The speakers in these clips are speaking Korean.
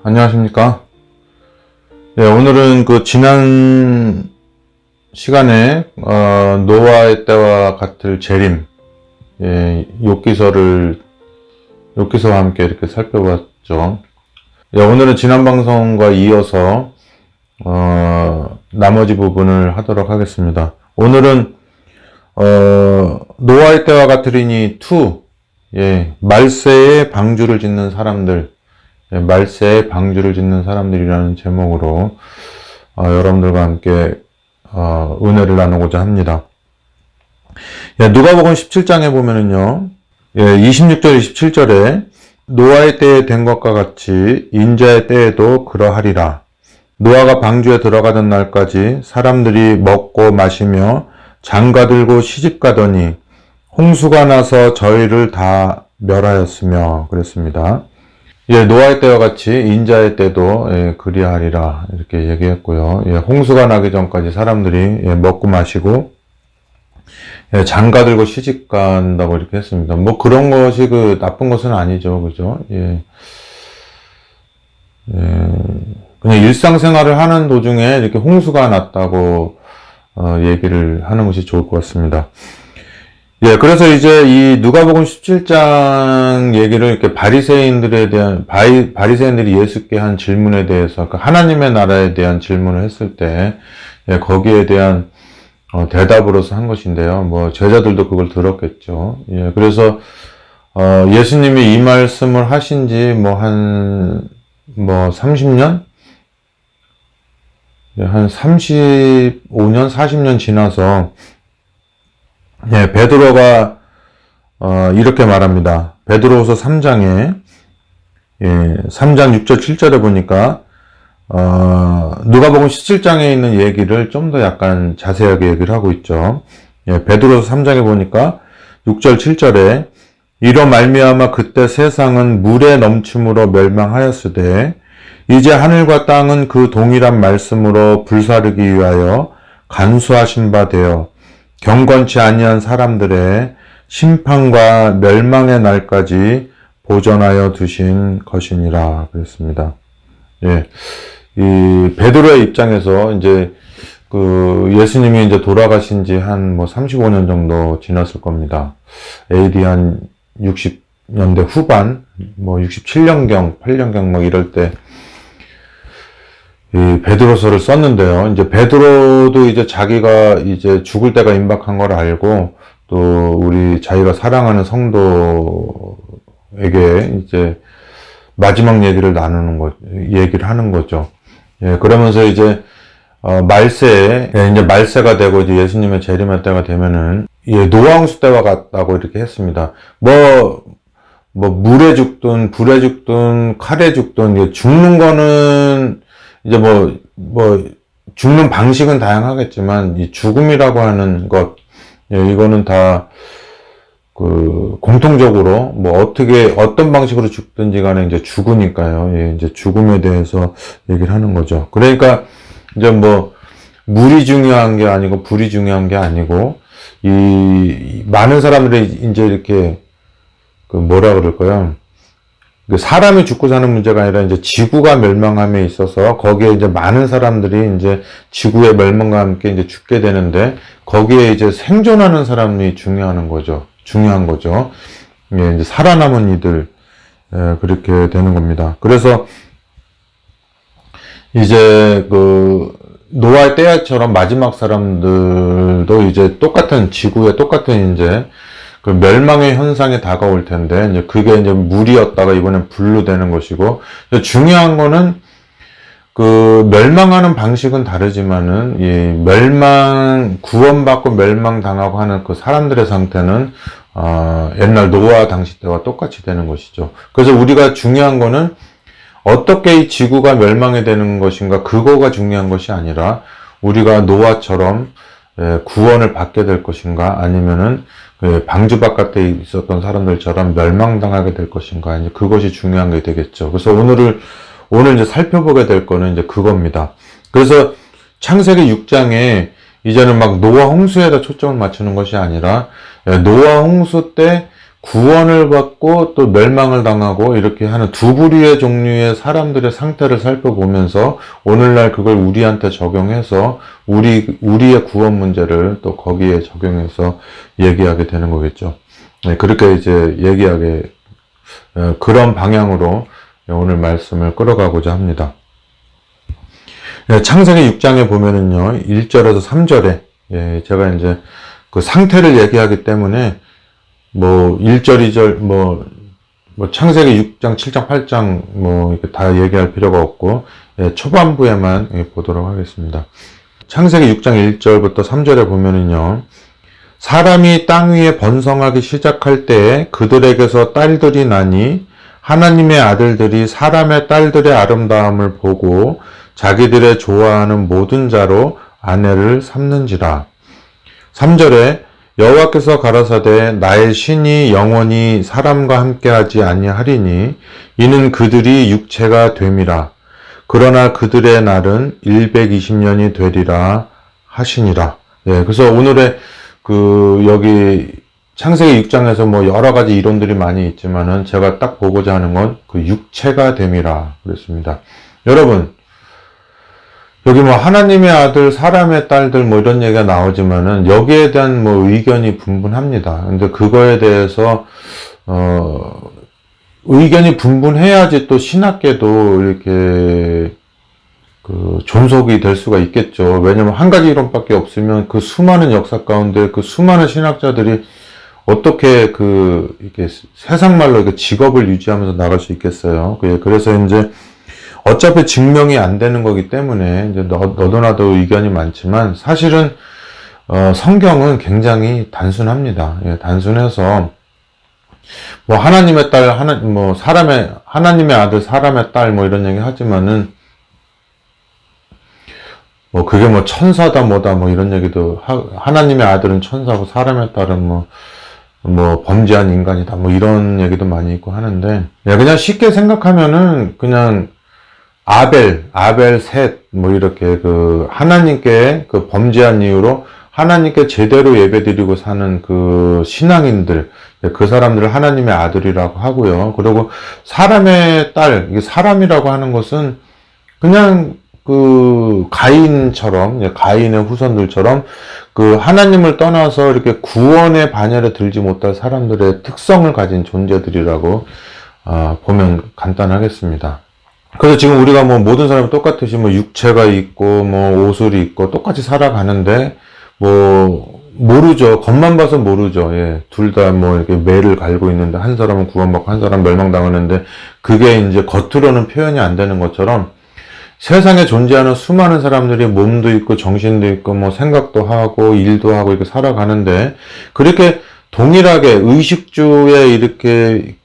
안녕하십니까. 오늘은 지난 시간에 노아의 때와 같을 재림, 욥기서와 함께 이렇게 살펴봤죠. 오늘은 지난 방송과 이어서 나머지 부분을 하도록 하겠습니다. 오늘은 노아의 때와 같으리니 2, 말세에 방주를 짓는 사람들, 말세에 방주를 짓는 사람들이라는 제목으로 여러분들과 함께 은혜를 나누고자 합니다. 누가복음 17장에 보면은요, 26절 27절에 노아의 때에 된 것과 같이 인자의 때에도 그러하리라. 노아가 방주에 들어가던 날까지 사람들이 먹고 마시며 장가들고 시집가더니 홍수가 나서 저희를 다 멸하였으며 그랬습니다. 노아의 때와 같이 인자의 때도 그리하리라 이렇게 얘기했고요. 홍수가 나기 전까지 사람들이 먹고 마시고 장가들고 시집간다고 이렇게 했습니다. 뭐 그런 것이 나쁜 것은 아니죠, 그죠? 그냥 일상생활을 하는 도중에 이렇게 홍수가 났다고 얘기를 하는 것이 좋을 것 같습니다. 그래서 이제 이 누가복음 17장 얘기를 이렇게 바리새인들이 예수께 한 질문에 대해서 하나님의 나라에 대한 질문을 했을 때 거기에 대한 대답으로서 한 것인데요. 뭐 제자들도 그걸 들었겠죠. 그래서 예수님이 이 말씀을 하신 지 한 30년? 한 35년, 40년 지나서 베드로가 이렇게 말합니다. 베드로후서 3장에 3장 6절 7절에 보니까 누가복음 17장에 있는 얘기를 좀 더 약간 자세하게 얘기를 하고 있죠. 베드로후서 3장에 보니까 6절 7절에 이로 말미암아 그때 세상은 물에 넘침으로 멸망하였으되 이제 하늘과 땅은 그 동일한 말씀으로 불사르기 위하여 간수하신 바 되어 경건치 아니한 사람들의 심판과 멸망의 날까지 보존하여 두신 것이니라 그랬습니다. 이 베드로의 입장에서 이제 예수님이 이제 돌아가신 지 한 35년 정도 지났을 겁니다. AD 한 60년대 후반, 67년경, 8년경 이럴 때 이 베드로서를 썼는데요. 이제 베드로도 이제 자기가 이제 죽을 때가 임박한 걸 알고 또 우리 자기가 사랑하는 성도에게 이제 마지막 얘기를 얘기를 하는 거죠. 그러면서 이제 말세에 이제 말세가 되고 이제 예수님의 재림의 때가 되면은 노아홍수 때와 같다고 이렇게 했습니다. 물에 죽든 불에 죽든 칼에 죽든 죽는 거는 이제 죽는 방식은 다양하겠지만, 이 죽음이라고 하는 것, 이거는 다, 공통적으로, 어떤 방식으로 죽든지 간에 이제 죽으니까요. 이제 죽음에 대해서 얘기를 하는 거죠. 그러니까, 이제 물이 중요한 게 아니고, 불이 중요한 게 아니고, 많은 사람들이 이제 이렇게, 뭐라 그럴까요? 사람이 죽고 사는 문제가 아니라 이제 지구가 멸망함에 있어서 거기에 이제 많은 사람들이 이제 지구의 멸망과 함께 이제 죽게 되는데 거기에 이제 생존하는 사람이 중요한 거죠. 이제 살아남은 이들, 그렇게 되는 겁니다. 그래서 이제 노아의 때처럼 마지막 사람들도 이제 지구에 똑같은 이제 멸망의 현상이 다가올 텐데, 이제 그게 이제 물이었다가 이번엔 불로 되는 것이고, 중요한 거는, 멸망하는 방식은 다르지만은, 구원받고 멸망당하고 하는 사람들의 상태는, 옛날 노아 당시 때와 똑같이 되는 것이죠. 그래서 우리가 중요한 거는, 어떻게 이 지구가 멸망이 되는 것인가, 그거가 중요한 것이 아니라, 우리가 노아처럼, 구원을 받게 될 것인가, 아니면은, 방주 바깥에 있었던 사람들처럼 멸망당하게 될 것인가, 이제 그것이 중요한 게 되겠죠. 그래서 오늘 이제 살펴보게 될 거는 이제 그겁니다. 그래서 창세기 6장에 이제는 노아 홍수에다 초점을 맞추는 것이 아니라, 노아 홍수 때 구원을 받고 또 멸망을 당하고 이렇게 하는 두 부류의 종류의 사람들의 상태를 살펴보면서 오늘날 그걸 우리한테 적용해서 우리의 구원 문제를 또 거기에 적용해서 얘기하게 되는 거겠죠. 네, 그렇게 이제 얘기하게 그런 방향으로 오늘 말씀을 끌어가고자 합니다. 창세기 6장에 보면은요, 1절에서 3절에 제가 이제 그 상태를 얘기하기 때문에 뭐 1절, 2절 뭐 창세기 6장, 7장, 8장 뭐 이렇게 다 얘기할 필요가 없고 초반부에만 보도록 하겠습니다. 창세기 6장 1절부터 3절에 보면은요, 사람이 땅 위에 번성하기 시작할 때에 그들에게서 딸들이 나니 하나님의 아들들이 사람의 딸들의 아름다움을 보고 자기들의 좋아하는 모든 자로 아내를 삼는지라. 3절에 여호와께서 가라사대 나의 신이 영원히 사람과 함께하지 아니하리니 이는 그들이 육체가 됨이라. 그러나 그들의 날은 120년이 되리라 하시니라. 그래서 오늘의 여기 창세기 6장에서 뭐 여러 가지 이론들이 많이 있지만은 제가 딱 보고자 하는 건 그 육체가 됨이라 그랬습니다. 여러분, 여기 뭐 하나님의 아들, 사람의 딸들 뭐 이런 얘기가 나오지만은 여기에 대한 뭐 의견이 분분합니다. 근데 그거에 대해서 의견이 분분해야지 또 신학계도 이렇게 존속이 될 수가 있겠죠. 왜냐면 한 가지 이론밖에 없으면 그 수많은 역사 가운데 그 수많은 신학자들이 어떻게 이렇게 세상 말로 이렇게 직업을 유지하면서 나갈 수 있겠어요. 그래서 이제 어차피 증명이 안 되는 거기 때문에 이제 너도 나도 의견이 많지만 사실은 성경은 굉장히 단순합니다. 단순해서 뭐 하나님의 딸, 하나님의 아들, 사람의 딸 뭐 이런 얘기 하지만은 뭐 그게 뭐 천사다 뭐다 뭐 이런 얘기도 하나님의 아들은 천사고 사람의 딸은 뭐 범죄한 인간이다 뭐 이런 얘기도 많이 있고 하는데 그냥 쉽게 생각하면은 그냥 아벨, 셋, 뭐 이렇게 하나님께 범죄한 이유로 하나님께 제대로 예배드리고 사는 신앙인들, 그 사람들을 하나님의 아들이라고 하고요. 그리고 사람의 딸, 이게 사람이라고 하는 것은 그냥 가인처럼, 가인의 후손들처럼 하나님을 떠나서 이렇게 구원의 반열에 들지 못할 사람들의 특성을 가진 존재들이라고 보면 간단하겠습니다. 그래서 지금 우리가 뭐 모든 사람이 똑같듯이 뭐 육체가 있고 뭐 옷을 입고 똑같이 살아가는데 뭐 모르죠. 겉만 봐서 모르죠. 둘 다 뭐 이렇게 매를 갈고 있는데 한 사람은 구원받고 한 사람은 멸망당하는데 그게 이제 겉으로는 표현이 안 되는 것처럼 세상에 존재하는 수많은 사람들이 몸도 있고 정신도 있고 뭐 생각도 하고 일도 하고 이렇게 살아가는데 그렇게 동일하게 의식주에 이렇게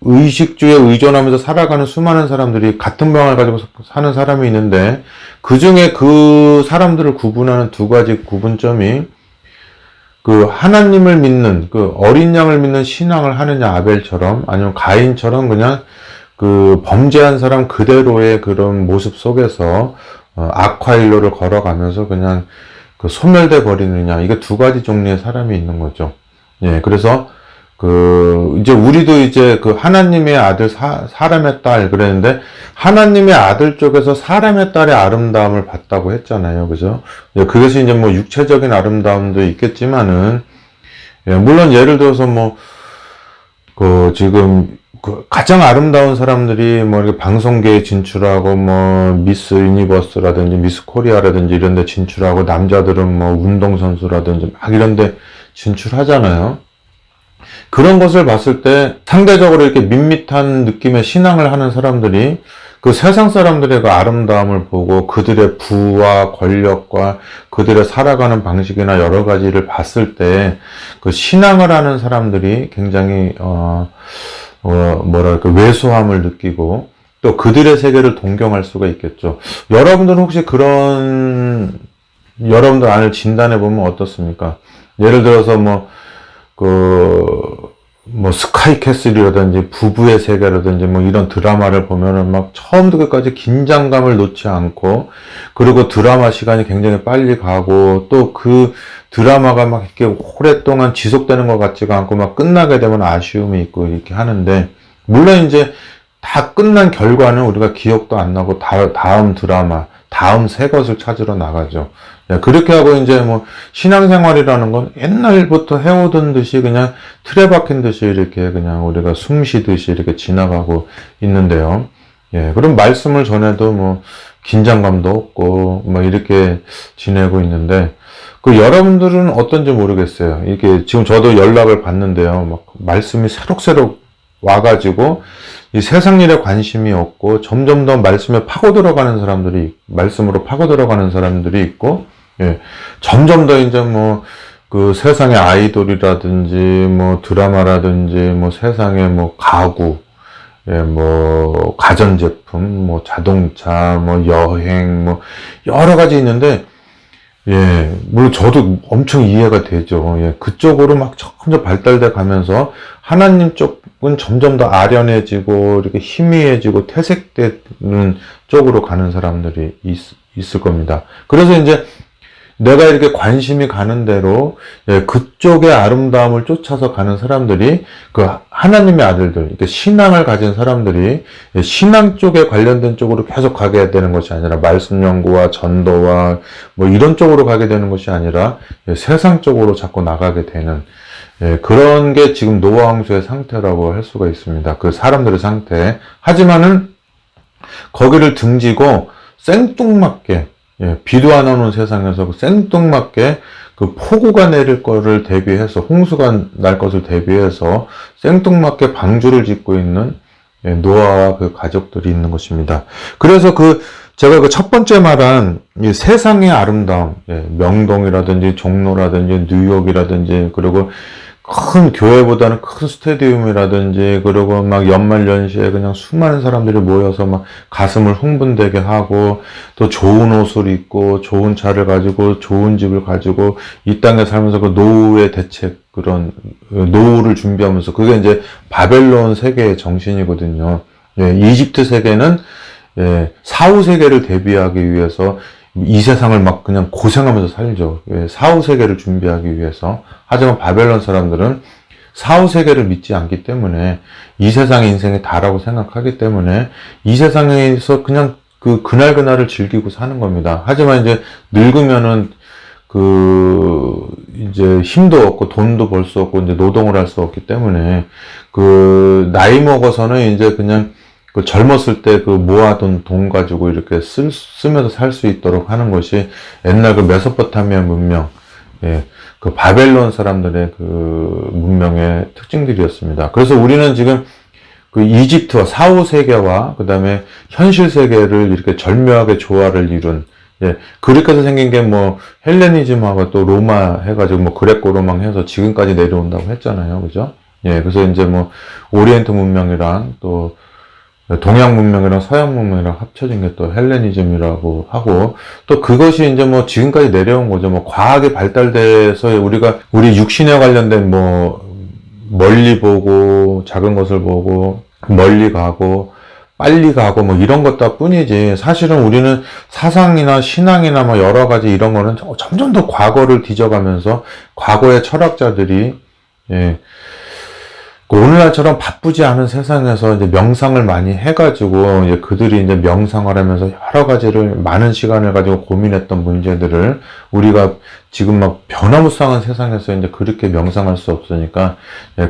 의식주에 의존하면서 살아가는 수많은 사람들이 같은 방을 가지고 사는 사람이 있는데 그 중에 그 사람들을 구분하는 두 가지 구분점이 하나님을 믿는 어린 양을 믿는 신앙을 하느냐 아벨처럼 아니면 가인처럼 그냥 범죄한 사람 그대로의 그런 모습 속에서 악화일로를 걸어가면서 그냥 소멸돼 버리느냐 이게 두 가지 종류의 사람이 있는 거죠. 그래서 이제 우리도 이제 하나님의 아들, 사람의 딸 그랬는데, 하나님의 아들 쪽에서 사람의 딸의 아름다움을 봤다고 했잖아요. 그죠? 그것이 이제 뭐 육체적인 아름다움도 있겠지만은, 물론 예를 들어서 지금, 가장 아름다운 사람들이 뭐 이렇게 방송계에 진출하고 뭐 미스 유니버스라든지 미스 코리아라든지 이런 데 진출하고 남자들은 뭐 운동선수라든지 막 이런 데 진출하잖아요. 그런 것을 봤을 때 상대적으로 이렇게 밋밋한 느낌의 신앙을 하는 사람들이 세상 사람들의 아름다움을 보고 그들의 부와 권력과 그들의 살아가는 방식이나 여러 가지를 봤을 때 신앙을 하는 사람들이 굉장히 왜소함을 느끼고 또 그들의 세계를 동경할 수가 있겠죠. 여러분들은 혹시 여러분들 안을 진단해 보면 어떻습니까? 예를 들어서 뭐 스카이캐슬이라든지 부부의 세계라든지 뭐 이런 드라마를 보면은 막 처음부터 끝까지 긴장감을 놓지 않고, 그리고 드라마 시간이 굉장히 빨리 가고, 또 그 드라마가 막 이렇게 오랫동안 지속되는 것 같지가 않고 막 끝나게 되면 아쉬움이 있고 이렇게 하는데, 물론 이제 다 끝난 결과는 우리가 기억도 안 나고 다음 드라마, 다음 새 것을 찾으러 나가죠. 그렇게 하고 이제 뭐 신앙생활이라는 건 옛날부터 해오던 듯이 그냥 틀에 박힌 듯이 이렇게 그냥 우리가 숨 쉬듯이 이렇게 지나가고 있는데요. 그럼 말씀을 전해도 뭐 긴장감도 없고 뭐 이렇게 지내고 있는데, 그 여러분들은 어떤지 모르겠어요. 이게 지금 저도 연락을 받는데요. 막 말씀이 새록새록 와가지고 이 세상 일에 관심이 없고 점점 더 말씀에 파고들어가는 사람들이, 말씀으로 파고들어가는 사람들이 있고, 점점 더 이제 뭐 그 세상의 아이돌이라든지 뭐 드라마라든지 뭐 세상의 뭐 가구, 뭐 가전제품, 뭐 자동차, 뭐 여행, 뭐 여러 가지 있는데, 물론 저도 엄청 이해가 되죠. 그쪽으로 막 점점 발달돼 가면서 하나님 쪽은 점점 더 아련해지고 이렇게 희미해지고 퇴색되는 쪽으로 가는 사람들이 있을 겁니다. 그래서 이제 내가 이렇게 관심이 가는 대로 그쪽의 아름다움을 쫓아서 가는 사람들이, 그 하나님의 아들들, 그러니까 신앙을 가진 사람들이 신앙 쪽에 관련된 쪽으로 계속 가게 되는 것이 아니라, 말씀 연구와 전도와 뭐 이런 쪽으로 가게 되는 것이 아니라 세상 쪽으로 자꾸 나가게 되는, 그런 게 지금 노아 홍수의 상태라고 할 수가 있습니다. 그 사람들의 상태. 하지만은 거기를 등지고 생뚱맞게, 비도 안 오는 세상에서 생뚱맞게 그 폭우가 내릴 거를 대비해서, 홍수가 날 것을 대비해서 생뚱맞게 방주를 짓고 있는 노아와 그 가족들이 있는 것입니다. 그래서 제가 그 첫 번째 말한 이 세상의 아름다움, 명동이라든지 종로라든지 뉴욕이라든지, 그리고 큰 교회보다는 큰 스테디움이라든지, 그리고 막 연말연시에 그냥 수많은 사람들이 모여서 막 가슴을 흥분되게 하고, 또 좋은 옷을 입고 좋은 차를 가지고 좋은 집을 가지고 이 땅에 살면서 그 노후의 대책, 그런 노후를 준비하면서, 그게 이제 바벨론 세계의 정신이거든요. 이집트 세계는 사후 세계를 대비하기 위해서 이 세상을 막 그냥 고생하면서 살죠. 사후 세계를 준비하기 위해서. 하지만 바벨론 사람들은 사후 세계를 믿지 않기 때문에, 이 세상의 인생이 다라고 생각하기 때문에 이 세상에서 그냥 그날그날을 즐기고 사는 겁니다. 하지만 이제 늙으면은 이제 힘도 없고 돈도 벌 수 없고 이제 노동을 할 수 없기 때문에, 나이 먹어서는 이제 그냥 젊었을 때 모아둔 돈 가지고 이렇게 쓰면서 살 수 있도록 하는 것이 옛날 메소포타미아 문명, 그 바벨론 사람들의 그 문명의 특징들이었습니다. 그래서 우리는 지금 그 이집트와 사후 세계와 그 다음에 현실 세계를 이렇게 절묘하게 조화를 이룬, 그렇게 해서 생긴 게 뭐 헬레니즘하고 또 로마 해가지고 뭐 그레코 로망 해서 지금까지 내려온다고 했잖아요. 그죠? 그래서 이제 뭐 오리엔트 문명이랑 또 동양 문명이랑 서양 문명이랑 합쳐진 게 또 헬레니즘이라고 하고, 또 그것이 이제 뭐 지금까지 내려온 거죠. 뭐 과학이 발달돼서 우리 육신에 관련된 뭐 멀리 보고 작은 것을 보고 멀리 가고 빨리 가고 뭐 이런 것다 뿐이지, 사실은 우리는 사상이나 신앙이나 뭐 여러 가지 이런 거는 점점 더 과거를 뒤져가면서 과거의 철학자들이, 오늘날처럼 바쁘지 않은 세상에서 이제 명상을 많이 해가지고, 이제 그들이 이제 명상을 하면서 여러 가지를 많은 시간을 가지고 고민했던 문제들을 우리가 지금 막 변화무쌍한 세상에서 이제 그렇게 명상할 수 없으니까,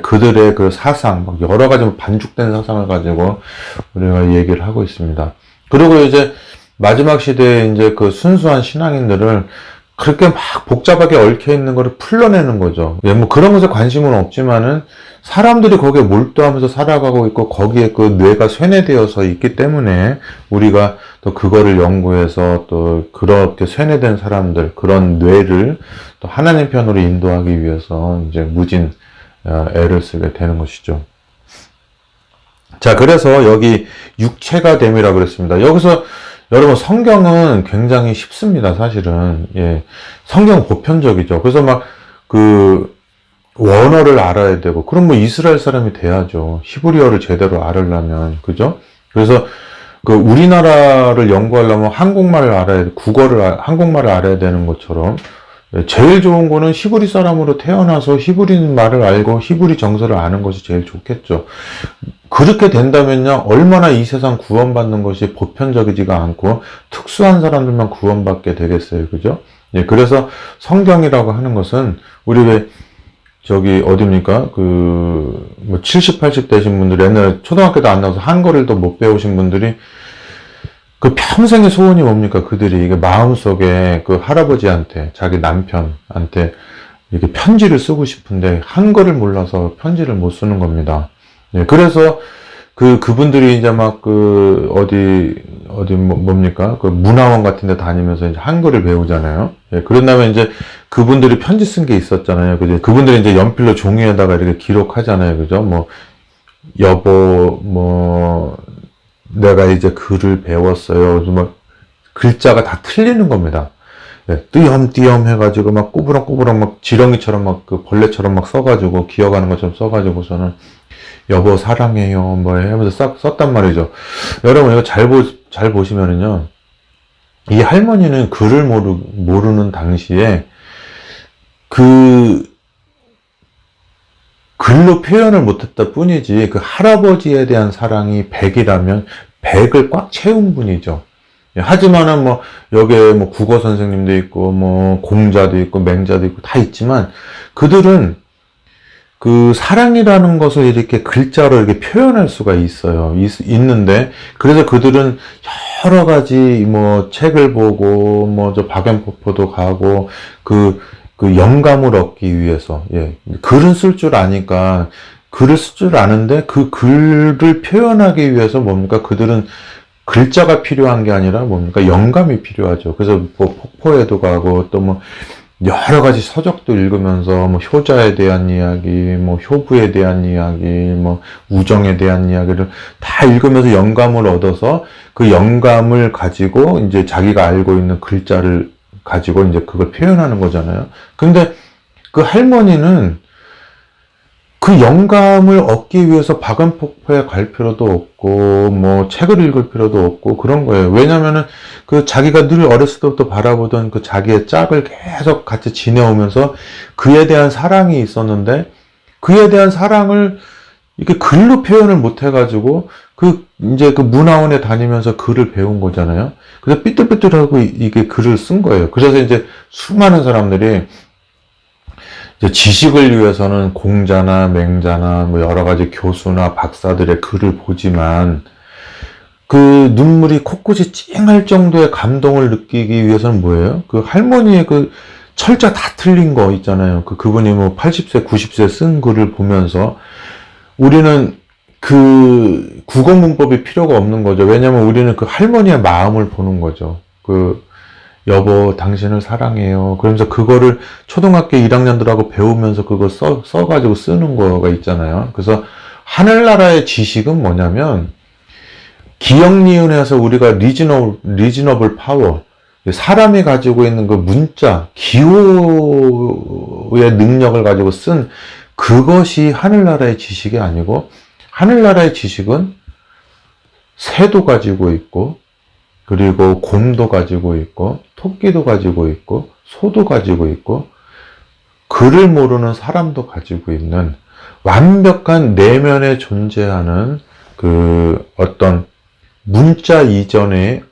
그들의 그 사상, 막 여러 가지 반죽된 사상을 가지고 우리가 얘기를 하고 있습니다. 그리고 이제 마지막 시대에 이제 그 순수한 신앙인들을 그렇게 막 복잡하게 얽혀 있는 거를 풀러내는 거죠. 뭐 그런 것에 관심은 없지만은 사람들이 거기에 몰두하면서 살아가고 있고 거기에 그 뇌가 쇠뇌되어서 있기 때문에 우리가 또 그거를 연구해서 또 그렇게 쇠뇌된 사람들, 그런 뇌를 또 하나님 편으로 인도하기 위해서 이제 무진 애를 쓰게 되는 것이죠. 자, 그래서 여기 육체가 됨이라 그랬습니다. 여기서 여러분, 성경은 굉장히 쉽습니다, 사실은. 성경 보편적이죠. 그래서 원어를 알아야 되고, 그럼 뭐 이스라엘 사람이 돼야죠. 히브리어를 제대로 알으려면, 그죠? 그래서 그 우리나라를 연구하려면 한국말을 알아야 돼, 한국말을 알아야 되는 것처럼, 제일 좋은 거는 히브리 사람으로 태어나서 히브리 말을 알고 히브리 정서를 아는 것이 제일 좋겠죠. 그렇게 된다면요, 얼마나 이 세상 구원받는 것이 보편적이지가 않고 특수한 사람들만 구원받게 되겠어요. 그죠? 예, 그래서 성경이라고 하는 것은 우리 왜 저기 어딥니까? 뭐 70, 80 되신 분들이 옛날에 초등학교도 안 나와서 한글도 못 배우신 분들이 그 평생의 소원이 뭡니까? 그들이 이게 마음속에 그 할아버지한테, 자기 남편한테 이렇게 편지를 쓰고 싶은데 한글을 몰라서 편지를 못 쓰는 겁니다. 예, 그래서 그분들이 이제 막 뭡니까? 그 문화원 같은 데 다니면서 이제 한글을 배우잖아요. 예, 그런 다음에 이제 그분들이 편지 쓴 게 있었잖아요. 그죠? 그분들이 이제 연필로 종이에다가 이렇게 기록하잖아요. 그죠? 뭐, 여보, 내가 이제 글을 배웠어요. 뭐 글자가 다 틀리는 겁니다. 네, 띄엄띄엄 해가지고 막 꾸부렁꾸부렁 막 지렁이처럼 막 그 벌레처럼 막 써가지고 기어가는 것처럼 써가지고서는 여보 사랑해요 뭐 하면서 싹 썼단 말이죠. 여러분 이거 잘 보시면은요, 이 할머니는 글을 모르는 당시에 글로 표현을 못했다 뿐이지 그 할아버지에 대한 사랑이 100이라면 100을 꽉 채운 분이죠. 하지만은 뭐 여기에 뭐 국어 선생님도 있고 뭐 공자도 있고 맹자도 있고 다 있지만 그들은 그 사랑이라는 것을 이렇게 글자로 이렇게 표현할 수가 있어요. 있는데 그래서 그들은 여러 가지 뭐 책을 보고 뭐 저 박연포포도 가고 그 영감을 얻기 위해서, 예, 글은 쓸 줄 아니까 글을 쓸 줄 아는데 그 글을 표현하기 위해서 뭡니까? 그들은 글자가 필요한 게 아니라 뭡니까? 영감이 필요하죠. 그래서 뭐 폭포에도 가고 또 뭐 여러 가지 서적도 읽으면서 뭐 효자에 대한 이야기, 뭐 효부에 대한 이야기, 뭐 우정에 대한 이야기를 다 읽으면서 영감을 얻어서 그 영감을 가지고 이제 자기가 알고 있는 글자를 가지고 이제 그걸 표현하는 거잖아요. 근데 그 할머니는 그 영감을 얻기 위해서 박은폭포에 갈 필요도 없고 뭐 책을 읽을 필요도 없고 그런 거예요. 왜냐면은 그 자기가 늘 어렸을 때부터 바라보던 그 자기의 짝을 계속 같이 지내오면서 그에 대한 사랑이 있었는데 그에 대한 사랑을 이렇게 글로 표현을 못 해가지고 이제 그 문화원에 다니면서 글을 배운 거잖아요. 그래서 삐뚤삐뚤하고 이게 글을 쓴 거예요. 그래서 이제 수많은 사람들이 이제 지식을 위해서는 공자나 맹자나 뭐 여러 가지 교수나 박사들의 글을 보지만 그 눈물이 코끝이 찡할 정도의 감동을 느끼기 위해서는 뭐예요? 그 할머니의 그 철자 다 틀린 거 있잖아요. 그분이 뭐 80세, 90세 쓴 글을 보면서 우리는 그 국어 문법이 필요가 없는 거죠. 왜냐면 우리는 그 할머니의 마음을 보는 거죠. 여보, 당신을 사랑해요. 그러면서 그거를 초등학교 1학년들하고 배우면서 그거 써가지고 쓰는 거가 있잖아요. 그래서 하늘나라의 지식은 뭐냐면, 기억니은에서 우리가 리즈너블 파워, 사람이 가지고 있는 그 문자, 기호의 능력을 가지고 쓴 그것이 하늘나라의 지식이 아니고, 하늘나라의 지식은 새도 가지고 있고, 그리고 곰도 가지고 있고, 토끼도 가지고 있고, 소도 가지고 있고, 글을 모르는 사람도 가지고 있는 완벽한 내면에 존재하는 어떤 문자 이전의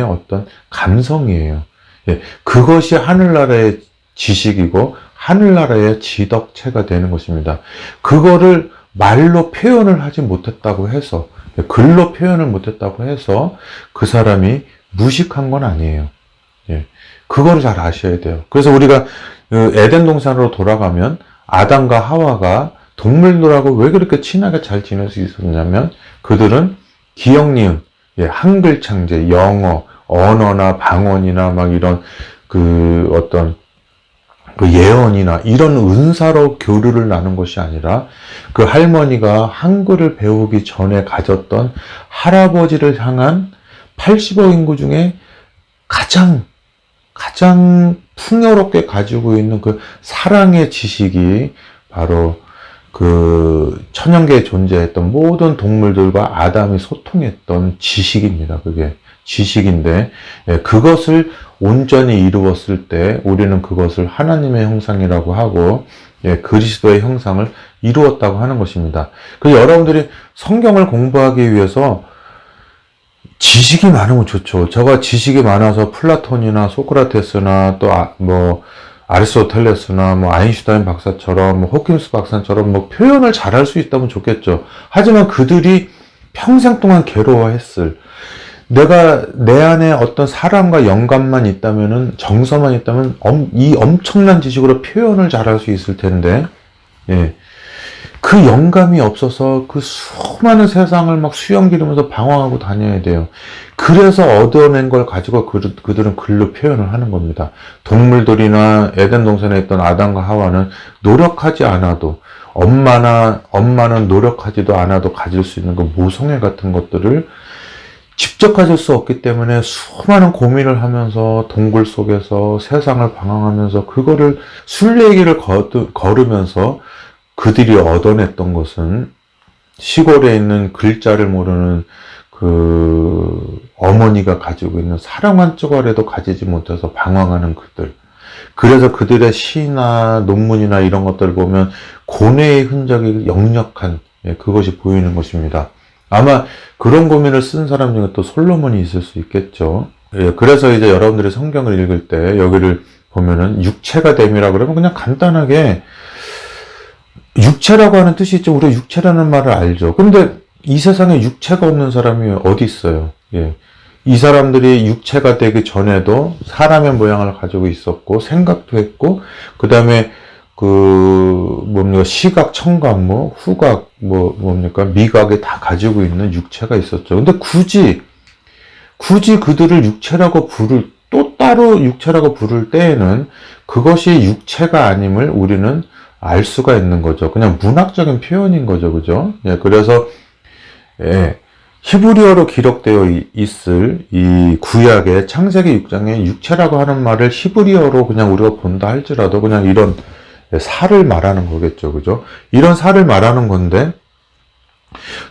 어떤 감성이에요. 예, 그것이 하늘나라의 지식이고, 하늘나라의 지덕체가 되는 것입니다. 그거를 말로 표현을 하지 못했다고 해서, 글로 표현을 못했다고 해서 그 사람이 무식한 건 아니에요. 예, 그거를 잘 아셔야 돼요. 그래서 우리가 에덴 동산으로 돌아가면 아담과 하와가 동물들하고 왜 그렇게 친하게 잘 지낼 수 있었냐면 그들은 기억니은, 예, 한글 창제, 영어, 언어나 방언이나 막 이런 어떤 예언이나 이런 은사로 교류를 나눈 것이 아니라 그 할머니가 한글을 배우기 전에 가졌던 할아버지를 향한 80억 인구 중에 가장 풍요롭게 가지고 있는 그 사랑의 지식이 바로 그 천연계에 존재했던 모든 동물들과 아담이 소통했던 지식입니다. 그게 지식인데, 예, 그것을 온전히 이루었을 때 우리는 그것을 하나님의 형상이라고 하고, 예, 그리스도의 형상을 이루었다고 하는 것입니다. 그래서 여러분들이 성경을 공부하기 위해서 지식이 많으면 좋죠. 제가 지식이 많아서 플라톤이나 소크라테스나 또 아리스토텔레스나 뭐 아인슈타인 박사처럼 뭐 호킨스 박사처럼 뭐 표현을 잘할 수 있다면 좋겠죠. 하지만 그들이 평생 동안 괴로워했을, 내가 내 안에 어떤 사랑과 영감만 있다면은, 정서만 있다면 이 엄청난 지식으로 표현을 잘할 수 있을 텐데, 예. 그 영감이 없어서 그 수많은 세상을 막 수염 기르면서 방황하고 다녀야 돼요. 그래서 얻어낸 걸 가지고 그들은 글로 표현을 하는 겁니다. 동물들이나 에덴 동산에 있던 아담과 하와는 노력하지 않아도, 엄마는 노력하지도 않아도 가질 수 있는 그 모성애 같은 것들을 직접 가질 수 없기 때문에 수많은 고민을 하면서 동굴 속에서 세상을 방황하면서 그거를 순례길을 걸으면서 그들이 얻어냈던 것은 시골에 있는 글자를 모르는 그 어머니가 가지고 있는 사랑 한 조각이라도 가지지 못해서 방황하는 그들. 그래서 그들의 시나 논문이나 이런 것들을 보면 고뇌의 흔적이 역력한, 예, 그것이 보이는 것입니다. 아마 그런 고민을 쓴 사람 중에 또 솔로몬이 있을 수 있겠죠. 예, 그래서 이제 여러분들이 성경을 읽을 때 여기를 보면은 육체가 됨이라 그러면 그냥 간단하게 육체라고 하는 뜻이 있죠. 우리가 육체라는 말을 알죠. 근데 이 세상에 육체가 없는 사람이 어디 있어요? 예. 이 사람들이 육체가 되기 전에도 사람의 모양을 가지고 있었고, 생각도 했고, 그 다음에 시각, 청각, 후각, 미각이 다 가지고 있는 육체가 있었죠. 근데 굳이 그들을 육체라고 또 따로 육체라고 부를 때에는 그것이 육체가 아님을 우리는 알 수가 있는 거죠. 그냥 문학적인 표현인 거죠. 그죠? 예, 그래서, 예, 히브리어로 기록되어 있을 이 구약의 창세기 6장에 육체라고 하는 말을 히브리어로 그냥 우리가 본다 할지라도 그냥 이런 살을 말하는 거겠죠. 그죠? 이런 살을 말하는 건데,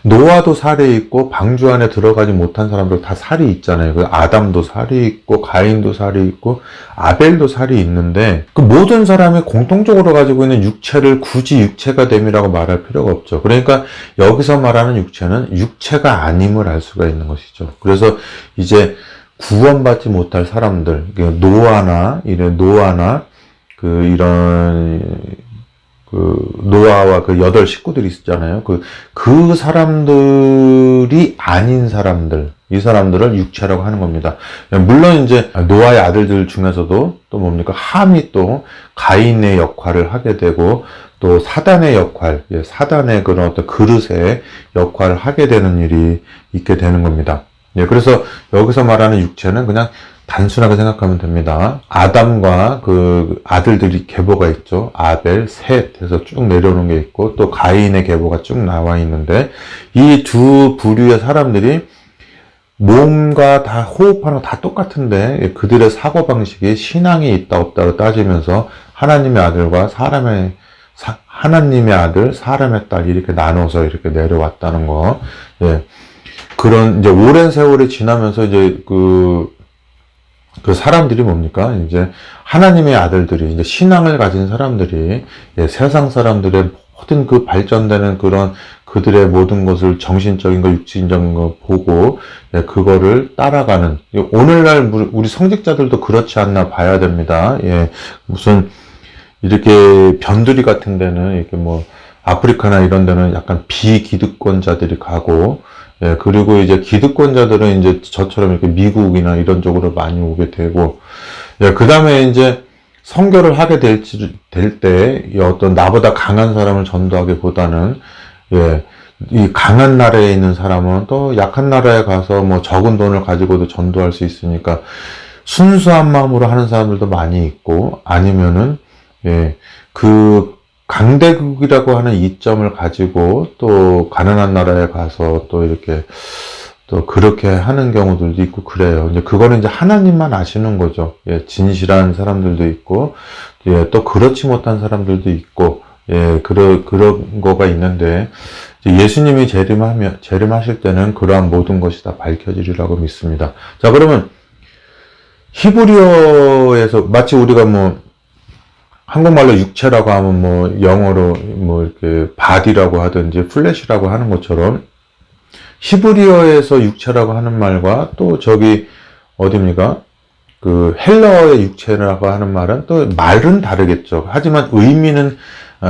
노아도 살이 있고 방주 안에 들어가지 못한 사람들 다 살이 있잖아요. 그 아담도 살이 있고 가인도 살이 있고 아벨도 살이 있는데, 그 모든 사람이 공통적으로 가지고 있는 육체를 굳이 육체가 됨이라고 말할 필요가 없죠. 그러니까 여기서 말하는 육체는 육체가 아님을 알 수가 있는 것이죠. 그래서 이제 구원받지 못할 사람들, 노아나 노아와 그 8 식구들이 있잖아요. 그 사람들이 아닌 사람들, 이 사람들을 육체라고 하는 겁니다. 물론 이제 노아의 아들들 중에서도 또 함이 또 가인의 역할을 하게 되고, 또 사단의 역할, 사단의 그런 어떤 그릇의 역할을 하게 되는 일이 있게 되는 겁니다. 그래서 여기서 말하는 육체는 그냥 단순하게 생각하면 됩니다. 아담과 그 아들들이 계보가 있죠. 아벨, 셋 해서 쭉 내려오는 게 있고, 또 가인의 계보가 쭉 나와 있는데, 이 두 부류의 사람들이 몸과 다 호흡하는 거 다 똑같은데, 그들의 사고방식이 신앙이 있다 없다로 따지면서 하나님의 아들과 하나님의 아들, 사람의 딸 이렇게 나눠서 이렇게 내려왔다는 거. 예. 그런 이제 오랜 세월이 지나면서 이제 그 사람들이 뭡니까? 이제 하나님의 아들들이, 이제 신앙을 가진 사람들이, 세상 사람들의 모든 그 발전되는 그런 그들의 모든 것을 정신적인 거, 육신적인 거 보고, 그거를 따라가는, 오늘날 우리 성직자들도 그렇지 않나 봐야 됩니다. 무슨, 이렇게 변두리 같은 데는, 이렇게 아프리카나 이런 데는 약간 비기득권자들이 가고, 그리고 이제 기득권자들은 이제 저처럼 이렇게 미국이나 이런 쪽으로 많이 오게 되고, 그 다음에 이제 선교를 하게 될 때, 어떤 나보다 강한 사람을 전도하기보다는, 이 강한 나라에 있는 사람은 또 약한 나라에 가서 적은 돈을 가지고도 전도할 수 있으니까, 순수한 마음으로 하는 사람들도 많이 있고, 아니면은, 강대국이라고 하는 이점을 가지고 또 가난한 나라에 가서 또 이렇게 또 그렇게 하는 경우들도 있고 그래요. 이제 그거는 이제 하나님만 아시는 거죠. 예, 진실한 사람들도 있고, 예, 또 그렇지 못한 사람들도 있고, 예, 그런 거가 있는데, 예수님이 재림하실 때는 그러한 모든 것이 다 밝혀지리라고 믿습니다. 자, 그러면 히브리어에서 마치 우리가 뭐 한국말로 육체라고 하면 뭐 영어로 뭐 이렇게 body라고 하든지 flesh라고 하는 것처럼 히브리어에서 육체라고 하는 말과 또 저기 어디입니까? 그 헬라어의 육체라고 하는 말은 또 말은 다르겠죠. 하지만 의미는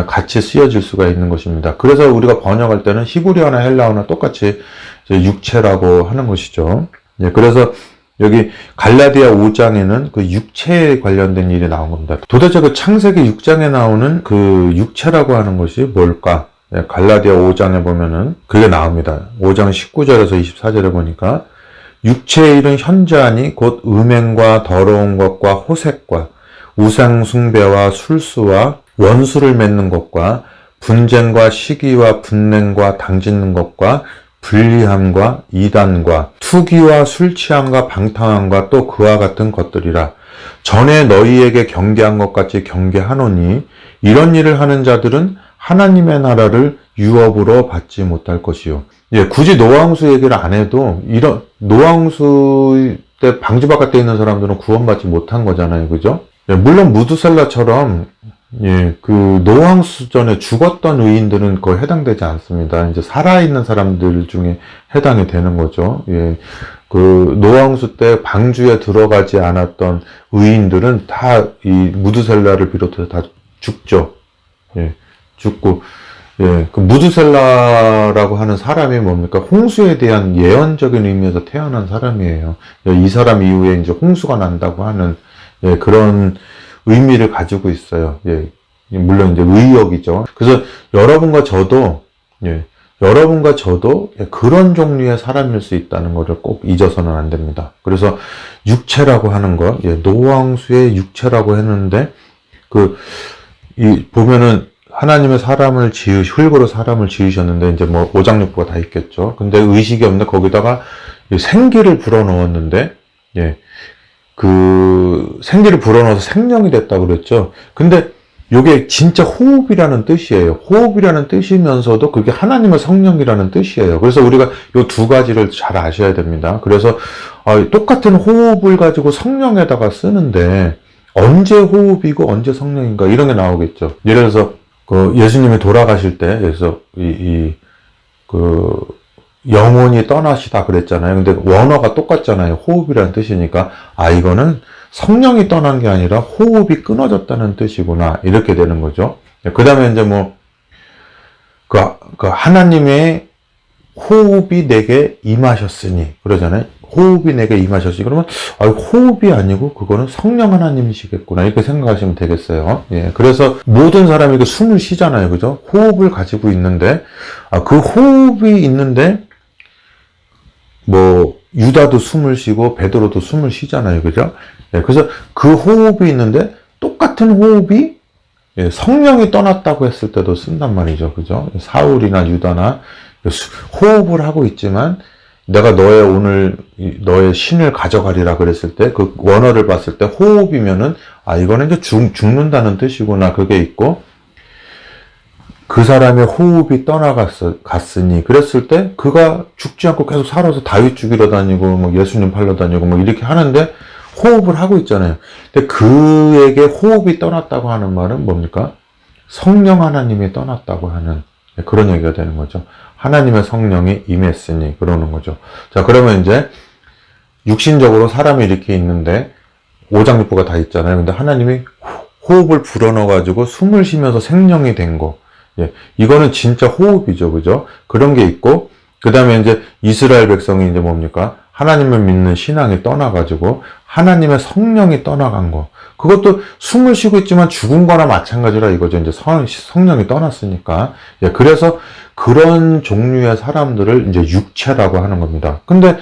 같이 쓰여질 수가 있는 것입니다. 그래서 우리가 번역할 때는 히브리어나 헬라어나 똑같이 육체라고 하는 것이죠. 예, 그래서 여기 갈라디아 5장에는 그 육체에 관련된 일이 나온 겁니다. 도대체 그 창세기 6장에 나오는 그 육체라고 하는 것이 뭘까? 예, 갈라디아 5장에 보면은 그게 나옵니다. 5장 19절에서 24절에 보니까 육체의 일은 현저하니 곧 음행과 더러운 것과 호색과 우상 숭배와 술수와 원수를 맺는 것과 분쟁과 시기와 분냉과 당짓는 것과 불리함과 이단과 투기와 술취함과 방탕함과 또 그와 같은 것들이라. 전에 너희에게 경계한 것 같이 경계하노니 이런 일을 하는 자들은 하나님의 나라를 유업으로 받지 못할 것이요. 예, 굳이 노아홍수 얘기를 안 해도 이런 노아홍수 때 방주 바깥에 있는 사람들은 구원받지 못한 거잖아요, 그죠? 예, 물론 무드셀라처럼 예, 그 노아홍수 전에 죽었던 의인들은 거의 해당되지 않습니다. 이제 살아있는 사람들 중에 해당이 되는 거죠. 예, 그 노아홍수 때 방주에 들어가지 않았던 의인들은 다 이 무드셀라를 비롯해서 다 죽죠. 예, 죽고 예, 그 무드셀라라고 하는 사람이 뭡니까? 홍수에 대한 예언적인 의미에서 태어난 사람이에요. 예, 이 사람 이후에 이제 홍수가 난다고 하는 예, 그런 의미를 가지고 있어요. 예, 물론 이제 의역이죠. 그래서 여러분과 저도 예, 그런 종류의 사람일 수 있다는 것을 꼭 잊어서는 안 됩니다. 그래서 육체라고 하는 것, 예, 노아홍수의 육체라고 했는데 보면은 하나님의 흙으로 사람을 지으셨는데, 이제 뭐, 오장육부가 다 있겠죠. 근데 의식이 없는데, 거기다가 생기를 불어넣었는데, 예, 그, 생기를 불어넣어서 생명이 됐다고 그랬죠. 근데, 요게 진짜 호흡이라는 뜻이에요. 호흡이라는 뜻이면서도 그게 하나님의 성령이라는 뜻이에요. 그래서 우리가 요 두 가지를 잘 아셔야 됩니다. 그래서, 똑같은 호흡을 가지고 성령에다가 쓰는데, 언제 호흡이고 언제 성령인가, 이런 게 나오겠죠. 예를 들어서, 그 예수님이 돌아가실 때, 그래서 영혼이 떠나시다 그랬잖아요. 근데 원어가 똑같잖아요. 호흡이라는 뜻이니까, 이거는 성령이 떠난 게 아니라 호흡이 끊어졌다는 뜻이구나. 이렇게 되는 거죠. 그 다음에 이제 하나님의 호흡이 내게 임하셨으니, 그러잖아요. 호흡이 내게 임하셨으니, 그러면, 호흡이 아니고, 그거는 성령 하나님이시겠구나. 이렇게 생각하시면 되겠어요. 예. 그래서 모든 사람이 그 숨을 쉬잖아요. 그죠? 호흡을 가지고 있는데, 그 호흡이 있는데, 유다도 숨을 쉬고, 베드로도 숨을 쉬잖아요. 그죠? 예. 그래서 그 호흡이 있는데, 똑같은 호흡이, 예, 성령이 떠났다고 했을 때도 쓴단 말이죠. 그죠? 사울이나 유다나, 호흡을 하고 있지만, 내가 너의 신을 가져가리라 그랬을 때, 그 원어를 봤을 때 호흡이면은, 이거는 이제 죽는다는 뜻이구나. 그게 있고, 그 사람의 호흡이 갔으니, 그랬을 때, 그가 죽지 않고 계속 살아서 다윗 죽이러 다니고, 예수님 팔러 다니고, 이렇게 하는데, 호흡을 하고 있잖아요. 근데 그에게 호흡이 떠났다고 하는 말은 뭡니까? 성령 하나님이 떠났다고 하는, 그런 얘기가 되는 거죠. 하나님의 성령이 임했으니 그러는 거죠. 자, 그러면 이제 육신적으로 사람이 이렇게 있는데 오장육부가 다 있잖아요. 근데 하나님이 호흡을 불어넣어가지고 숨을 쉬면서 생명이 된 거. 예, 이거는 진짜 호흡이죠. 그죠? 그런 게 있고, 그 다음에 이제 이스라엘 백성이 이제 뭡니까? 하나님을 믿는 신앙이 떠나가지고 하나님의 성령이 떠나간 거. 그것도 숨을 쉬고 있지만 죽은 거나 마찬가지라 이거죠. 이제 성령이 떠났으니까. 예, 그래서 그런 종류의 사람들을 이제 육체라고 하는 겁니다. 근데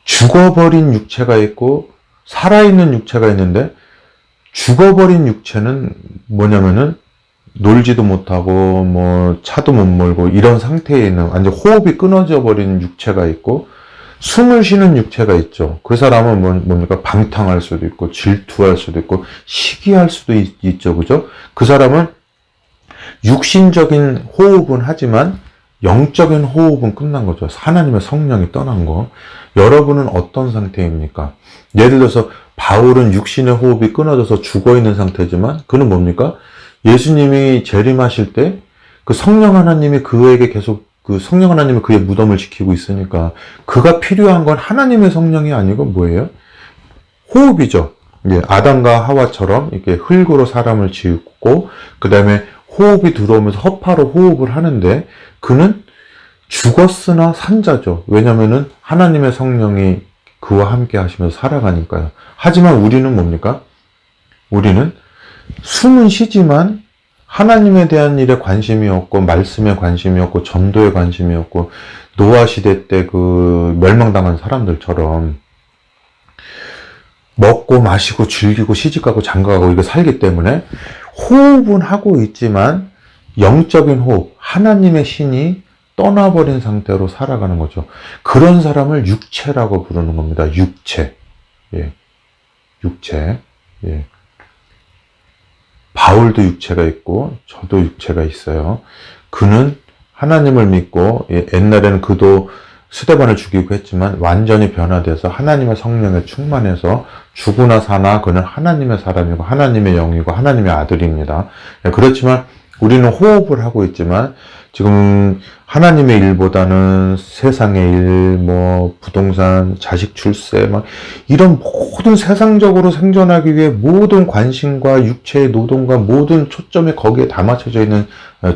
죽어버린 육체가 있고 살아있는 육체가 있는데 죽어버린 육체는 뭐냐면은 놀지도 못하고 뭐 차도 못 몰고 이런 상태에 있는 완전 호흡이 끊어져 버린 육체가 있고 숨을 쉬는 육체가 있죠. 그 사람은 뭡니까? 방탕할 수도 있고 질투할 수도 있고 시기할 수도 있죠. 그죠? 그 사람은 육신적인 호흡은 하지만 영적인 호흡은 끝난 거죠. 하나님의 성령이 떠난 거. 여러분은 어떤 상태입니까? 예를 들어서 바울은 육신의 호흡이 끊어져서 죽어 있는 상태지만 그는 뭡니까? 예수님이 재림하실 때 그 성령 하나님이 그에게 계속 그 성령 하나님이 그의 무덤을 지키고 있으니까 그가 필요한 건 하나님의 성령이 아니고 뭐예요? 호흡이죠. 예, 아담과 하와처럼 이렇게 흙으로 사람을 지었고 그 다음에 호흡이 들어오면서 허파로 호흡을 하는데 그는 죽었으나 산자죠. 왜냐면은 하나님의 성령이 그와 함께 하시면서 살아가니까요. 하지만 우리는 뭡니까? 우리는 숨은 쉬지만 하나님에 대한 일에 관심이 없고 말씀에 관심이 없고 전도에 관심이 없고 노아 시대 때 그 멸망당한 사람들처럼 먹고 마시고 즐기고 시집가고 장가가고 이거 살기 때문에 호흡은 하고 있지만 영적인 호흡, 하나님의 신이 떠나버린 상태로 살아가는 거죠. 그런 사람을 육체라고 부르는 겁니다. 육체. 예. 육체. 예. 바울도 육체가 있고 저도 육체가 있어요. 그는 하나님을 믿고 옛날에는 그도 스데반을 죽이고 했지만 완전히 변화돼서 하나님의 성령에 충만해서 죽으나 사나 그는 하나님의 사람이고 하나님의 영이고 하나님의 아들입니다. 그렇지만 우리는 호흡을 하고 있지만 지금 하나님의 일보다는 세상의 일, 뭐 부동산, 자식 출세, 막 이런 모든 세상적으로 생존하기 위해 모든 관심과 육체의 노동과 모든 초점이 거기에 다 맞춰져 있는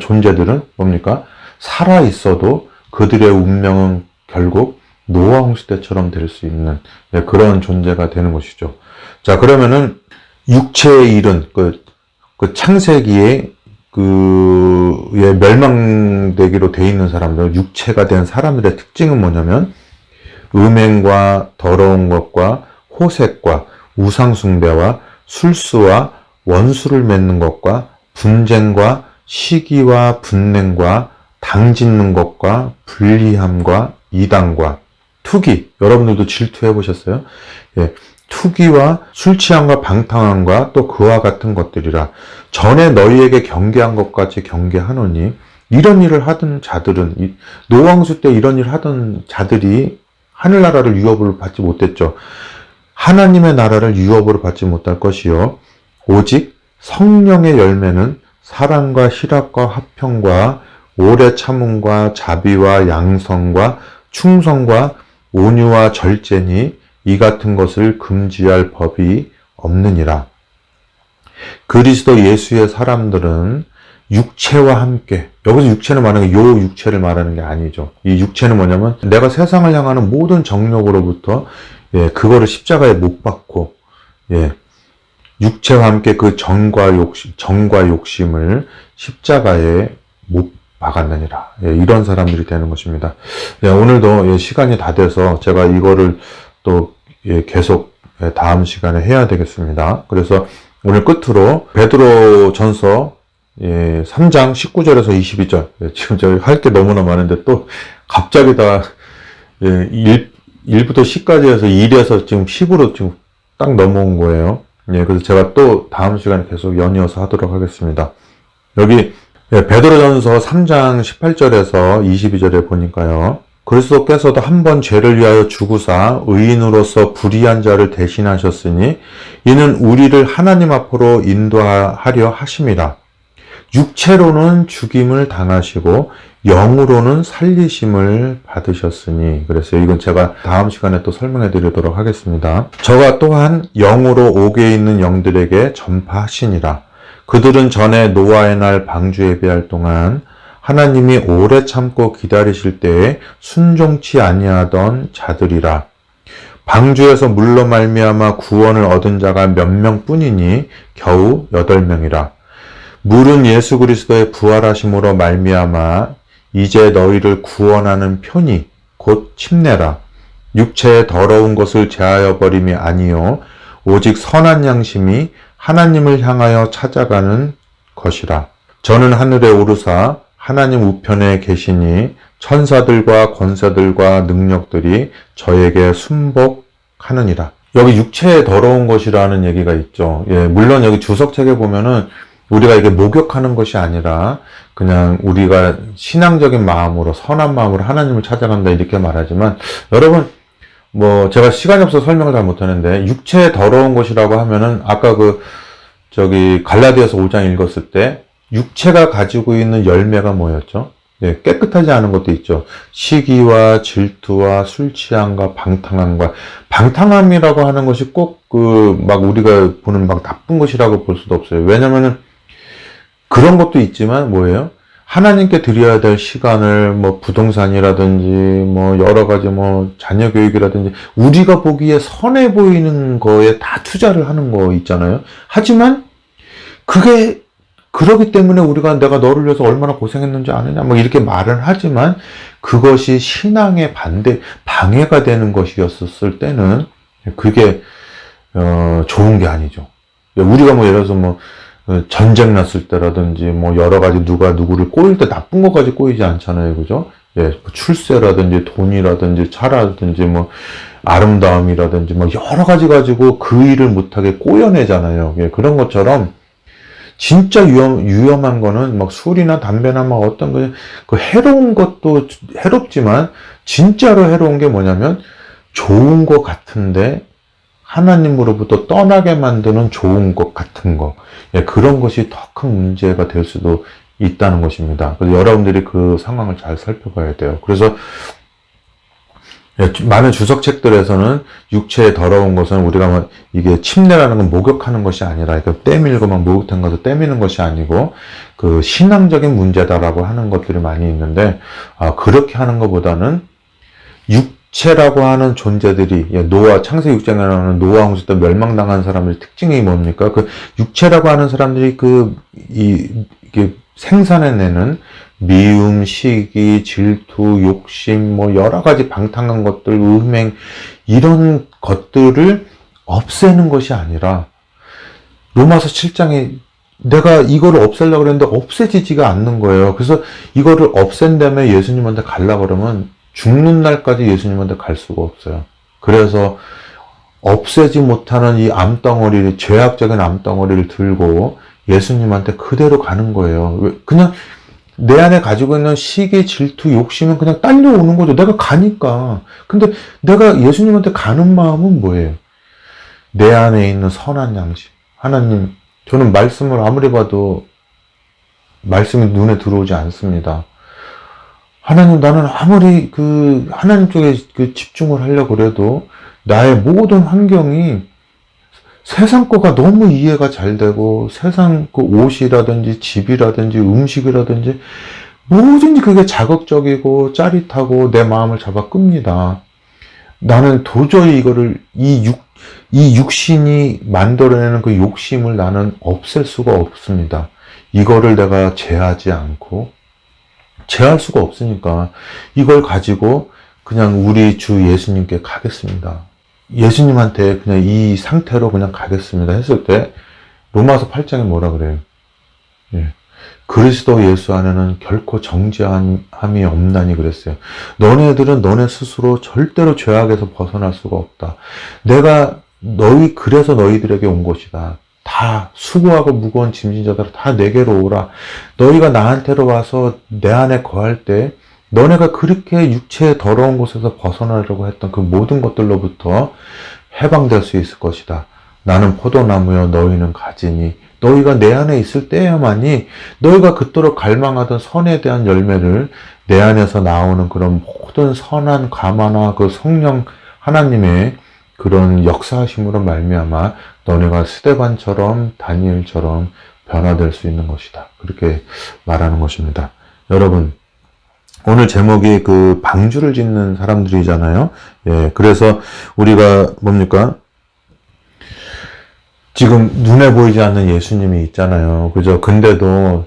존재들은 뭡니까? 살아 있어도 그들의 운명은 결국 노아 홍수 때처럼 될 수 있는 그런 존재가 되는 것이죠. 자, 그러면은 육체의 일은 그 창세기에 멸망되기로 돼 있는 사람들, 육체가 된 사람들의 특징은 뭐냐면, 음행과 더러운 것과 호색과 우상숭배와 술수와 원수를 맺는 것과 분쟁과 시기와 분냉과 당짓는 것과 불리함과 이단과 투기, 여러분들도 질투해 보셨어요? 예. 투기와 술 취함과 방탕함과 또 그와 같은 것들이라 전에 너희에게 경계한 것까지 경계하노니 이런 일을 하던 자들은 노왕수 때 이런 일을 하던 자들이 하늘나라를 유업으로 받지 못했죠. 하나님의 나라를 유업으로 받지 못할 것이요 오직 성령의 열매는 사랑과 희락과 화평과 오래 참음과 자비와 양성과 충성과 온유와 절제니 이 같은 것을 금지할 법이 없느니라. 그리스도 예수의 사람들은 육체와 함께, 여기서 육체는 말하는 게 요 육체를 말하는 게 아니죠. 이 육체는 뭐냐면 내가 세상을 향하는 모든 정욕으로부터 그거를 십자가에 못 박고 육체와 함께 그 정과 욕심을 십자가에 못 박았느니라. 이런 사람들이 되는 것입니다. 오늘도 시간이 다 돼서 제가 이거를 또 계속 다음 시간에 해야 되겠습니다. 그래서 오늘 끝으로 베드로 전서 3장 19절에서 22절. 지금 제가 할 게 너무나 많은데 또 갑자기 다 1부터 10까지 해서 1에서 지금 10으로 지금 딱 넘어온 거예요. 그래서 제가 또 다음 시간에 계속 연이어서 하도록 하겠습니다. 여기 베드로전서 3장 18절에서 22절에 보니까요. 그리스도께서도 한 번 죄를 위하여 죽으사 의인으로서 불의한 자를 대신하셨으니 이는 우리를 하나님 앞으로 인도하려 하심이라. 육체로는 죽임을 당하시고 영으로는 살리심을 받으셨으니. 그래서 이건 제가 다음 시간에 또 설명해 드리도록 하겠습니다. 저가 또한 영으로 옥에 있는 영들에게 전파하시니라. 그들은 전에 노아의 날 방주 예배할 동안 하나님이 오래 참고 기다리실 때에 순종치 아니하던 자들이라. 방주에서 물로 말미암아 구원을 얻은 자가 몇 명뿐이니 겨우 8명이라. 물은 예수 그리스도의 부활하심으로 말미암아 이제 너희를 구원하는 편이 곧 침례라. 육체의 더러운 것을 제하여 버림이 아니요 오직 선한 양심이 하나님을 향하여 찾아가는 것이라. 저는 하늘에 오르사 하나님 우편에 계시니 천사들과 권세들과 능력들이 저에게 순복하느니라. 여기 육체의 더러운 것이라는 얘기가 있죠. 예, 물론 여기 주석책에 보면은 우리가 이게 목욕하는 것이 아니라 그냥 우리가 신앙적인 마음으로 선한 마음으로 하나님을 찾아간다 이렇게 말하지만, 여러분 뭐 제가 시간이 없어서 설명을 잘 못하는데, 육체의 더러운 것이라고 하면은 아까 갈라디아서 5장 읽었을 때 육체가 가지고 있는 열매가 뭐였죠? 예, 깨끗하지 않은 것도 있죠. 시기와 질투와 술 취함과 방탕함과, 방탕함이라고 하는 것이 꼭 막 우리가 보는 막 나쁜 것이라고 볼 수도 없어요. 왜냐면은 그런 것도 있지만 뭐예요? 하나님께 드려야 될 시간을 뭐 부동산이라든지 뭐 여러 가지 뭐 자녀 교육이라든지 우리가 보기에 선해 보이는 거에 다 투자를 하는 거 있잖아요. 하지만 그게 그러기 때문에 우리가 내가 너를 위해서 얼마나 고생했는지 아느냐 뭐 이렇게 말은 하지만, 그것이 신앙의 방해가 되는 것이었을 때는 그게 좋은 게 아니죠. 우리가 뭐 예를 들어서 뭐 전쟁 났을 때라든지 뭐 여러 가지 누가 누구를 꼬일 때 나쁜 것까지 꼬이지 않잖아요. 그죠? 예, 출세라든지 돈이라든지 차라든지 뭐 아름다움이라든지 뭐 여러 가지 가지고 그 일을 못하게 꼬여내잖아요. 예, 그런 것처럼 진짜 위험한 거는 막 술이나 담배나 막 어떤 그 해로운 것도 해롭지만, 진짜로 해로운 게 뭐냐면 좋은 것 같은데 하나님으로부터 떠나게 만드는 좋은 것 같은 거. 예, 그런 것이 더 큰 문제가 될 수도 있다는 것입니다. 그래서 여러분들이 그 상황을 잘 살펴봐야 돼요. 그래서 많은 주석책들에서는 육체의 더러운 것은 우리가 이게 침례라는 건 목욕하는 것이 아니라, 때밀고 막 목욕탕 가서 때미는 것이 아니고 그 신앙적인 문제다라고 하는 것들이 많이 있는데, 그렇게 하는 것보다는 육체라고 하는 존재들이, 창세기 6장에 나오는 노아 홍수 때 멸망당한 사람들의 특징이 뭡니까? 그 육체라고 하는 사람들이 이게 생산해내는 미움, 시기, 질투, 욕심, 뭐 여러 가지 방탕한 것들, 음행, 이런 것들을 없애는 것이 아니라, 로마서 7장에 내가 이거를 없애려고 그랬는데 없애지지가 않는 거예요. 그래서 이거를 없앤다음에 예수님한테 가려고 그러면 죽는 날까지 예수님한테 갈 수가 없어요. 그래서 없애지 못하는 이 암덩어리를, 죄악적인 암덩어리를 들고 예수님한테 그대로 가는 거예요. 그냥 내 안에 가지고 있는 시기, 질투, 욕심은 그냥 딸려오는 거죠. 내가 가니까. 근데 내가 예수님한테 가는 마음은 뭐예요? 내 안에 있는 선한 양심. 하나님, 저는 말씀을 아무리 봐도 말씀이 눈에 들어오지 않습니다. 하나님, 나는 아무리 하나님 쪽에 집중을 하려고 그래도 나의 모든 환경이 세상 거가 너무 이해가 잘 되고, 세상 옷이라든지 집이라든지 음식이라든지 뭐든지 그게 자극적이고 짜릿하고 내 마음을 잡아 끕니다. 나는 도저히 이 육신이 만들어내는 그 욕심을 나는 없앨 수가 없습니다. 이거를 내가 제하지 않고, 제할 수가 없으니까 이걸 가지고 그냥 우리 주 예수님께 가겠습니다. 예수님한테 그냥 이 상태로 그냥 가겠습니다 했을 때, 로마서 8장에 뭐라 그래요? 예. 그리스도 예수 안에는 결코 정죄함이 없나니 그랬어요. 너네들은 너네 스스로 절대로 죄악에서 벗어날 수가 없다. 내가 그래서 너희들에게 온 것이다. 다 수고하고 무거운 짐진 자들아 다 내게로 오라. 너희가 나한테로 와서 내 안에 거할 때 너네가 그렇게 육체의 더러운 곳에서 벗어나려고 했던 그 모든 것들로부터 해방될 수 있을 것이다. 나는 포도나무여 너희는 가지니, 너희가 내 안에 있을 때야만이 너희가 그토록 갈망하던 선에 대한 열매를, 내 안에서 나오는 그런 모든 선한 감화나 그 성령 하나님의 그런 역사하심으로 말미암아 너네가 스데반처럼 다니엘처럼 변화될 수 있는 것이다. 그렇게 말하는 것입니다. 여러분, 오늘 제목이 방주를 짓는 사람들이잖아요. 예, 그래서 우리가 뭡니까? 지금 눈에 보이지 않는 예수님이 있잖아요. 그죠? 근데도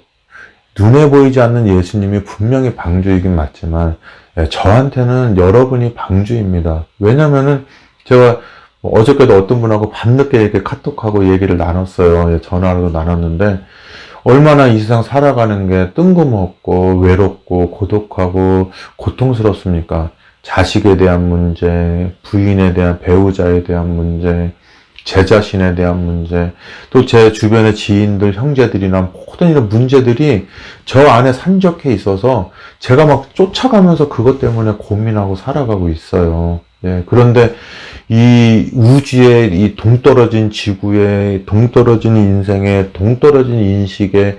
눈에 보이지 않는 예수님이 분명히 방주이긴 맞지만, 예, 저한테는 여러분이 방주입니다. 왜냐면은 제가 어저께도 어떤 분하고 밤늦게 이렇게 카톡하고 얘기를 나눴어요. 예, 전화로 나눴는데, 얼마나 이 세상 살아가는 게 뜬금없고 외롭고 고독하고 고통스럽습니까? 자식에 대한 문제, 부인에 대한, 배우자에 대한 문제, 제 자신에 대한 문제, 또 제 주변의 지인들, 형제들이나 모든 이런 문제들이 저 안에 산적해 있어서 제가 막 쫓아가면서 그것 때문에 고민하고 살아가고 있어요. 예, 그런데 이 우주에, 이 동떨어진 지구에, 동떨어진 인생에, 동떨어진 인식에,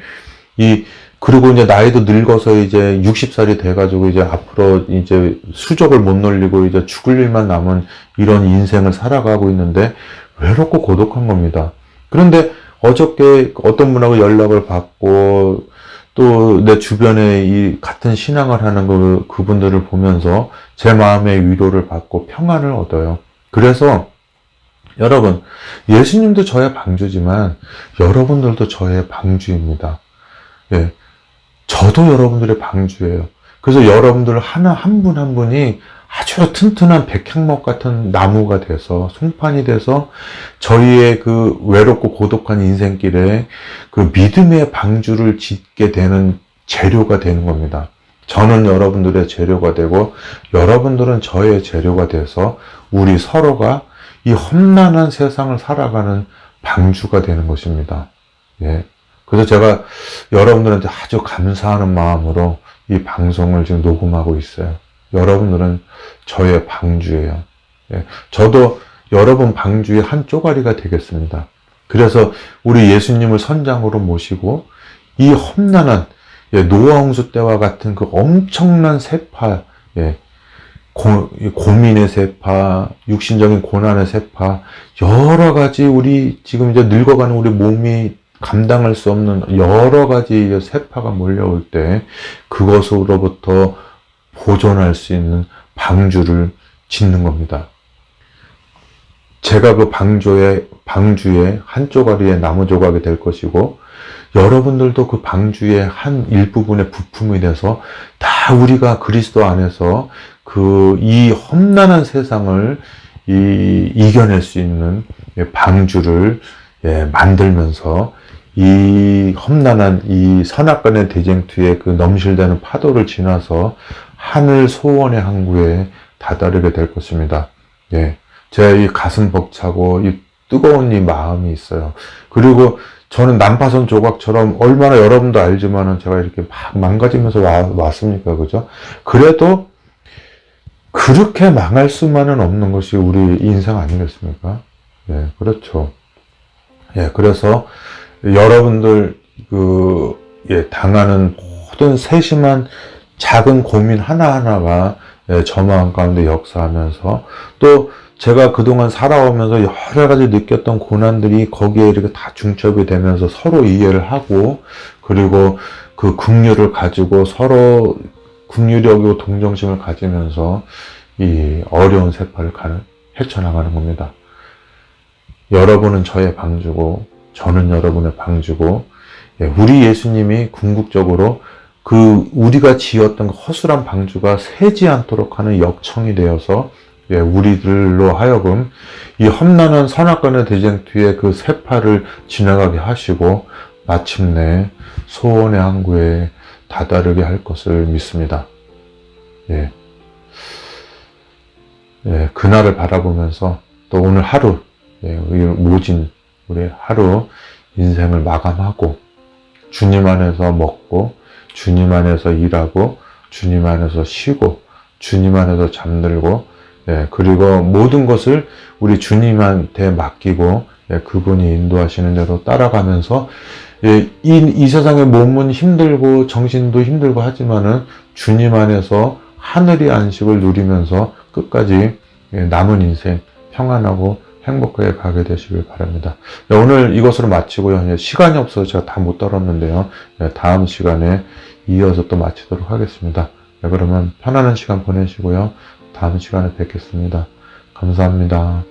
그리고 이제 나이도 늙어서 이제 60살이 돼가지고 이제 앞으로 이제 수족을 못 놀리고 이제 죽을 일만 남은 이런 인생을 살아가고 있는데 외롭고 고독한 겁니다. 그런데 어저께 어떤 분하고 연락을 받고 또 내 주변에 이 같은 신앙을 하는 그분들을 보면서 제 마음의 위로를 받고 평안을 얻어요. 그래서 여러분, 예수님도 저의 방주지만 여러분들도 저의 방주입니다. 예. 저도 여러분들의 방주예요. 그래서 여러분들 한 분 한 분이 아주 튼튼한 백향목 같은 나무가 돼서, 송판이 돼서 저희의 그 외롭고 고독한 인생길에 그 믿음의 방주를 짓게 되는 재료가 되는 겁니다. 저는 여러분들의 재료가 되고 여러분들은 저의 재료가 돼서 우리 서로가 이 험난한 세상을 살아가는 방주가 되는 것입니다. 예. 그래서 제가 여러분들한테 아주 감사하는 마음으로 이 방송을 지금 녹음하고 있어요. 여러분들은 저의 방주예요. 예. 저도 여러분 방주의 한 쪼가리가 되겠습니다. 그래서 우리 예수님을 선장으로 모시고 이 험난한 노아 홍수 때와 같은 그 엄청난 세파, 고민의 세파, 육신적인 고난의 세파, 여러 가지 우리 지금 이제 늙어가는 우리 몸이 감당할 수 없는 여러 가지 세파가 몰려올 때 그것으로부터 보존할 수 있는 방주를 짓는 겁니다. 제가 그 방주의 한 쪼가리의 나무 조각이 될 것이고 여러분들도 그 방주의 한 일부분의 부품이 돼서 다 우리가 그리스도 안에서 이 험난한 세상을 이겨낼 수 있는 방주를 만들면서 이 험난한 이 선악간의 대쟁투의 그 넘실대는 파도를 지나서 하늘 소원의 항구에 다다르게 될 것입니다. 예. 제가 이 가슴 벅차고 이 뜨거운 이 마음이 있어요. 그리고 저는 난파선 조각처럼 얼마나 여러분도 알지만은 제가 이렇게 막 망가지면서 왔습니까? 그죠? 그래도 그렇게 망할 수만은 없는 것이 우리 인생 아니겠습니까? 예, 그렇죠. 예, 그래서 여러분들 당하는 모든 세심한 작은 고민 하나하나가 저 마음 가운데 역사하면서 또 제가 그동안 살아오면서 여러 가지 느꼈던 고난들이 거기에 이렇게 다 중첩이 되면서 서로 이해를 하고 그리고 그 긍휼을 가지고 서로 긍휼력이고 동정심을 가지면서 이 어려운 세파를 헤쳐나가는 겁니다. 여러분은 저의 방주고 저는 여러분의 방주고 우리 예수님이 궁극적으로 우리가 지었던 허술한 방주가 새지 않도록 하는 역청이 되어서 우리들로 하여금 이 험난한 선악간의 대쟁투의 그 세파를 지나가게 하시고 마침내 소원의 항구에 다다르게 할 것을 믿습니다. 그날을 바라보면서 또 오늘 하루 모진 우리 하루 인생을 마감하고 주님 안에서 먹고 주님 안에서 일하고 주님 안에서 쉬고 주님 안에서 잠들고 그리고 모든 것을 우리 주님한테 맡기고 그분이 인도하시는 대로 따라가면서 이 세상의 몸은 힘들고 정신도 힘들고 하지만은 주님 안에서 하늘의 안식을 누리면서 끝까지 남은 인생 평안하고 행복하게 가게 되시길 바랍니다. 오늘 이것으로 마치고요. 시간이 없어서 제가 다 못 다뤘는데요. 다음 시간에 이어서 또 마치도록 하겠습니다. 그러면 편안한 시간 보내시고요. 다음 시간에 뵙겠습니다. 감사합니다.